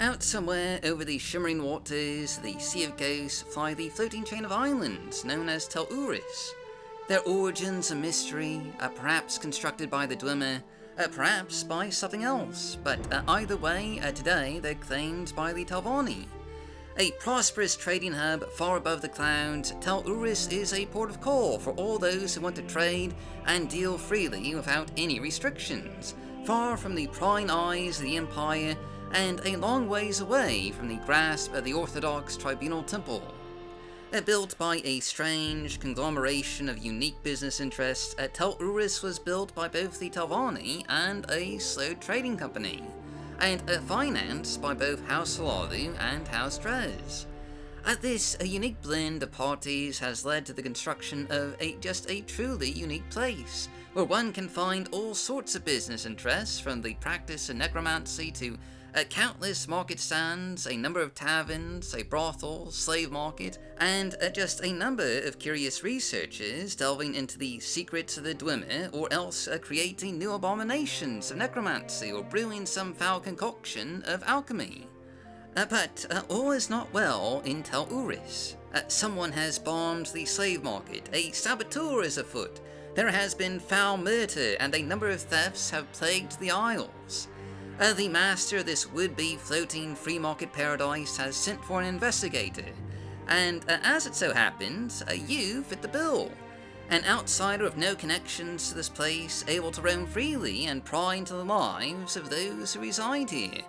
Out somewhere over the shimmering waters, the Sea of Ghosts, fly the floating chain of islands known as Tel Eurus. Their origins a mystery, perhaps constructed by the Dwemer, perhaps by something else, but either way, today they're claimed by the Telvanni. A prosperous trading hub far above the clouds, Tel Eurus is a port of call for all those who want to trade and deal freely without any restrictions, far from the prying eyes of the Empire and a long ways away from the grasp of the Orthodox Tribunal Temple. Built by a strange conglomeration of unique business interests, Tel Eurus was built by both the Telvanni and a slow trading company, and financed by both House Lalu and House Drez. This unique blend of parties has led to the construction of just a truly unique place, where one can find all sorts of business interests, from the practice of necromancy to countless market stands, a number of taverns, a brothel, slave market, and just a number of curious researchers delving into the secrets of the Dwemer, or else creating new abominations of necromancy or brewing some foul concoction of alchemy. But all is not well in Tel Eurus. Someone has bombed the slave market, a saboteur is afoot, there has been foul murder, and a number of thefts have plagued the Isles. The master of this would-be floating free market paradise has sent for an investigator, and as it so happens, you fit the bill. An outsider with no connections to this place, able to roam freely and pry into the lives of those who reside here.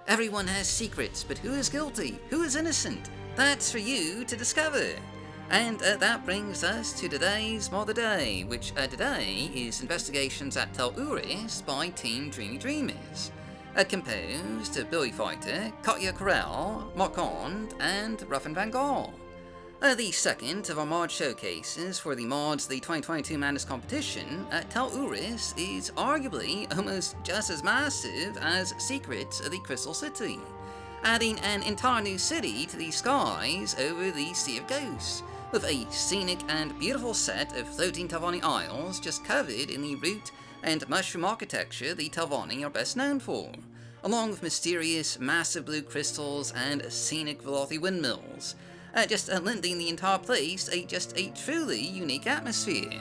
Everyone has secrets, but who is guilty? Who is innocent? That's for you to discover. And that brings us to today's Mother Day, which today is Investigations at Tel Eurus by Team Dreamy Dreamers. Composed of Billy Fighter, Katya Corral, Marquand, and Ruffin Van Gaal. The second of our mod showcases for the mods the 2022 Madness competition, Tel Eurus is arguably almost just as massive as Secrets of the Crystal City, adding an entire new city to the skies over the Sea of Ghosts, with a scenic and beautiful set of floating Telvanni Isles just covered in the root and mushroom architecture the Telvanni are best known for, along with mysterious massive blue crystals and scenic velocity windmills, just lending the entire place a truly unique atmosphere.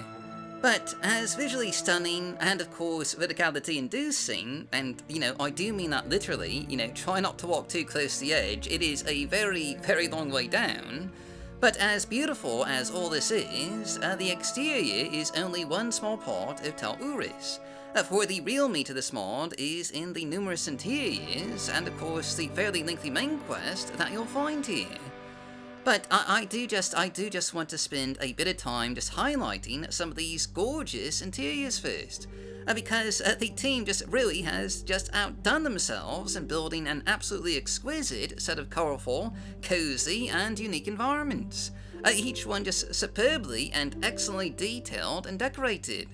But as visually stunning and of course verticality inducing, and I do mean that literally, try not to walk too close to the edge, it is a very, very long way down. But as beautiful as all this is, the exterior is only one small part of Tel Eurus, for the real meat of this mod is in the numerous interiors, and of course the fairly lengthy main quest that you'll find here. But I do just want to spend a bit of time just highlighting some of these gorgeous interiors first, because the team just really has just outdone themselves in building an absolutely exquisite set of colorful, cozy, and unique environments, each one just superbly and excellently detailed and decorated.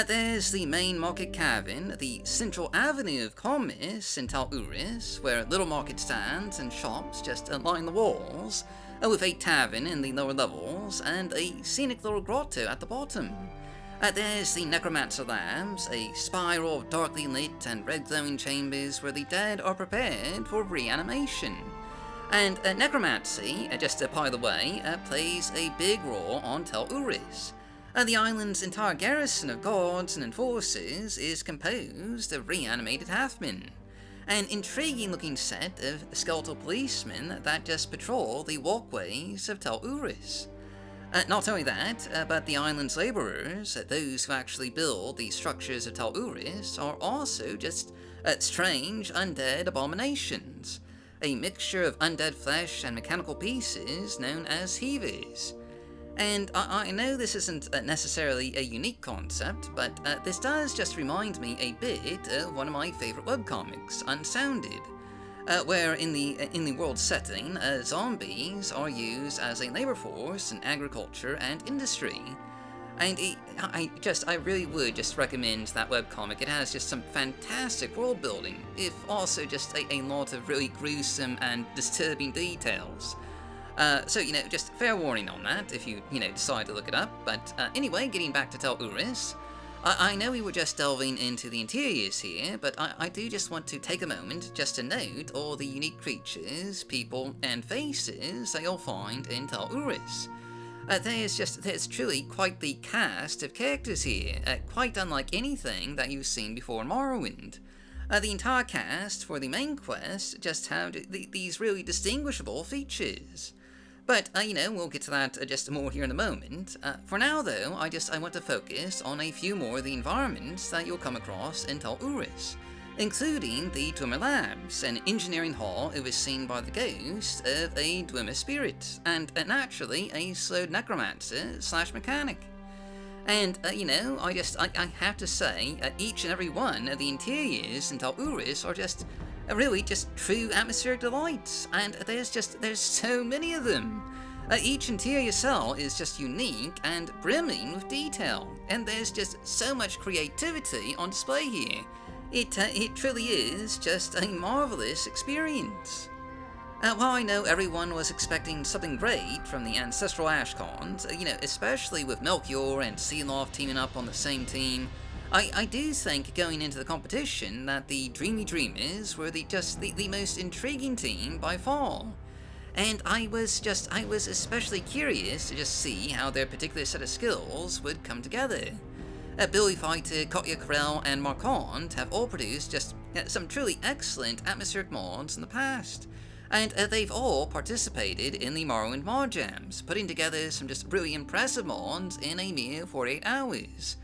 There's the main market cavern, the central avenue of commerce in Tel Eurus, where little market stands and shops just line the walls, with a tavern in the lower levels and a scenic little grotto at the bottom. There's the Necromancer Labs, a spiral of darkly lit and red glowing chambers where the dead are prepared for reanimation. And necromancy, just by the way, plays a big role on Tel Eurus. The island's entire garrison of guards and enforcers is composed of reanimated halfmen, an intriguing looking set of skeletal policemen that just patrol the walkways of Tel Eurus. Not only that, but the island's laborers, those who actually build the structures of Tel Eurus, are also just strange undead abominations, a mixture of undead flesh and mechanical pieces known as heavers. And I know this isn't necessarily a unique concept, but this does just remind me a bit of one of my favorite webcomics, Unsounded, where in the world setting, zombies are used as a labor force in agriculture and industry. And I really would just recommend that webcomic. It has just some fantastic world building, if also just a lot of really gruesome and disturbing details. So, just fair warning on that if you, decide to look it up. But anyway, getting back to Tel Eurus, I know we were just delving into the interiors here, but I do just want to take a moment just to note all the unique creatures, people, and faces that you'll find in Tel Eurus. There's truly quite the cast of characters here, quite unlike anything that you've seen before in Morrowind. The entire cast for the main quest just have these really distinguishable features. But, we'll get to that just more here in a moment. For now, though, I want to focus on a few more of the environments that you'll come across in Tel Eurus, including the Dwemer Labs, an engineering hall overseen by the ghost of a Dwemer spirit, and naturally a slowed necromancer / mechanic. And, I have to say, each and every one of the interiors in Tel Eurus are really just true atmospheric delights, and there's so many of them. Each interior cell is just unique and brimming with detail, and there's just so much creativity on display here. It truly is just a marvelous experience. While I know everyone was expecting something great from the ancestral Ashcons, especially with Melchior and Sealoft teaming up on the same team, I do think going into the competition that the Dreamy Dreamers were the most intriguing team by far. And I was especially curious to just see how their particular set of skills would come together. Billy Fighter, Kotya Karel, and Marquand have all produced some truly excellent atmospheric mods in the past. And they've all participated in the Morrowind mod jams, putting together some just really impressive mods in a mere 48 hours.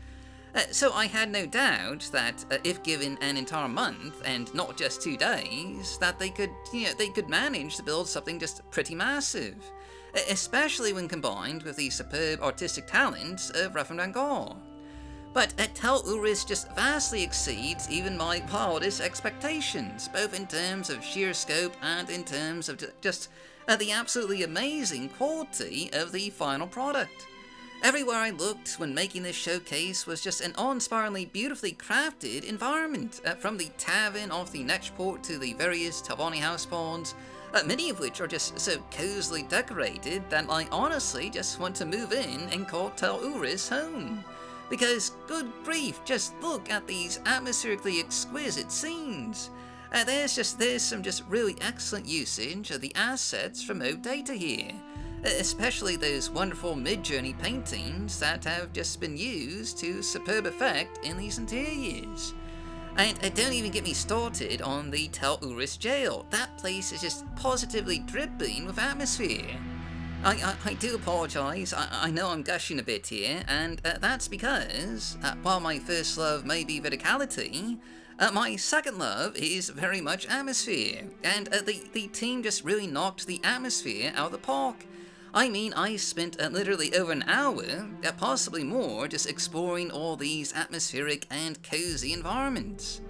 So I had no doubt that if given an entire month, and not just 2 days, that they could manage to build something just pretty massive. Especially when combined with the superb artistic talents of Raffendangar. But Tel Eurus just vastly exceeds even my wildest expectations, both in terms of sheer scope and in terms of the absolutely amazing quality of the final product. Everywhere I looked when making this showcase was just an awe-inspiringly beautifully crafted environment, from the tavern off the Netchport to the various Telvanni house ponds, many of which are just so cozily decorated that I honestly just want to move in and call Tel Eurus home. Because, good grief, just look at these atmospherically exquisite scenes. There's some just really excellent usage of the assets from Ode Data here. Especially those wonderful mid-journey paintings that have just been used to superb effect in these interiors. And don't even get me started on the Tel Eurus jail. That place is just positively dripping with atmosphere. I do apologise, I know I'm gushing a bit here, and that's because, while my first love may be verticality, my second love is very much atmosphere, and the team just really knocked the atmosphere out of the park. I mean, I spent literally over an hour, possibly more, just exploring all these atmospheric and cozy environments.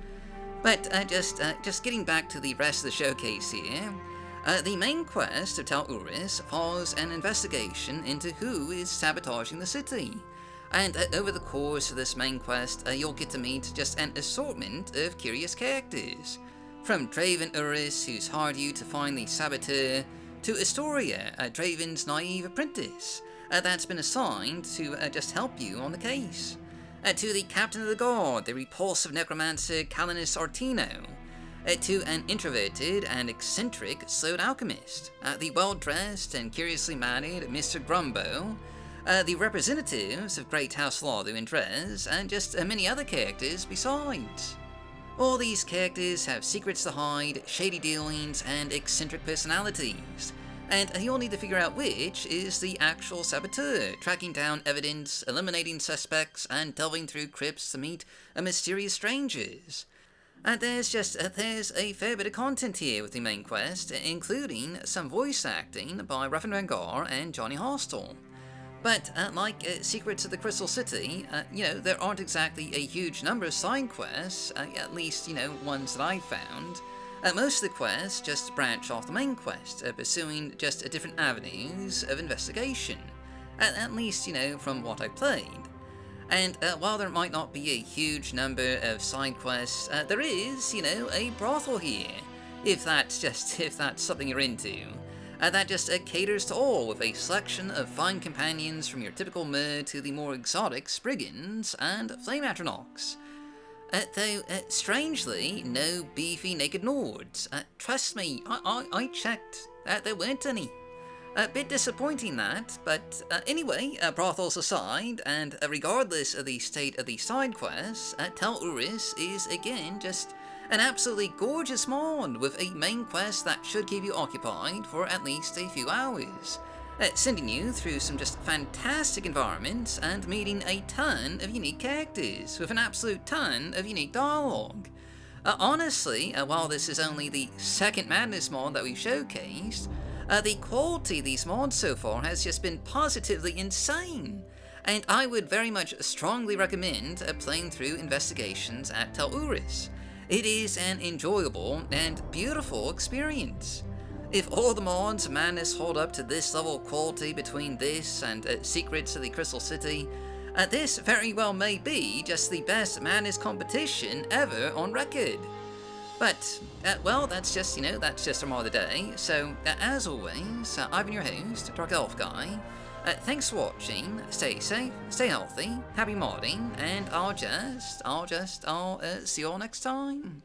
But just getting back to the rest of the showcase here, the main quest of Tel Eurus follows an investigation into who is sabotaging the city. And over the course of this main quest, you'll get to meet just an assortment of curious characters. From Draven Urus, who's hired you to find the saboteur, to Astoria, Draven's naive apprentice, that's been assigned to just help you on the case. To the captain of the guard, the repulsive necromancer Calanus Artino. To an introverted and eccentric slowed alchemist, the well-dressed and curiously mannered Mr. Grumbo, the representatives of Great House Lardo and Drez, and just many other characters besides. All these characters have secrets to hide, shady dealings, and eccentric personalities, and you'll need to figure out which is the actual saboteur, tracking down evidence, eliminating suspects, and delving through crypts to meet mysterious strangers. There's a fair bit of content here with the main quest, including some voice acting by Raffendangar and Johnny Hostel. But like Secrets of the Crystal City, there aren't exactly a huge number of side quests, at least, ones that I found. Most of the quests just branch off the main quest, pursuing just different avenues of investigation, at least, from what I played. And while there might not be a huge number of side quests, there is, a brothel here, if that's something you're into. that just caters to all, with a selection of fine companions from your typical mer to the more exotic Spriggans and Flame Atronachs. Though, strangely, no beefy naked Nords. Trust me, I checked, there weren't any. A bit disappointing that, but anyway, brothels aside, and regardless of the state of the side quests, Tel Eurus is again just an absolutely gorgeous mod with a main quest that should keep you occupied for at least a few hours, sending you through some just fantastic environments and meeting a ton of unique characters with an absolute ton of unique dialogue. Honestly, while this is only the second Madness mod that we've showcased, the quality of these mods so far has just been positively insane, and I would very much strongly recommend playing through Investigations at Tel Eurus. It is an enjoyable and beautiful experience. If all the mods of Madness hold up to this level of quality between this and Secrets of the Crystal City, this very well may be just the best Madness competition ever on record. But, well, that's just our mod of the day. So, as always, I've been your host, Dark Elf Guy. Thanks for watching, stay safe, stay healthy, happy modding, and I'll see you all next time.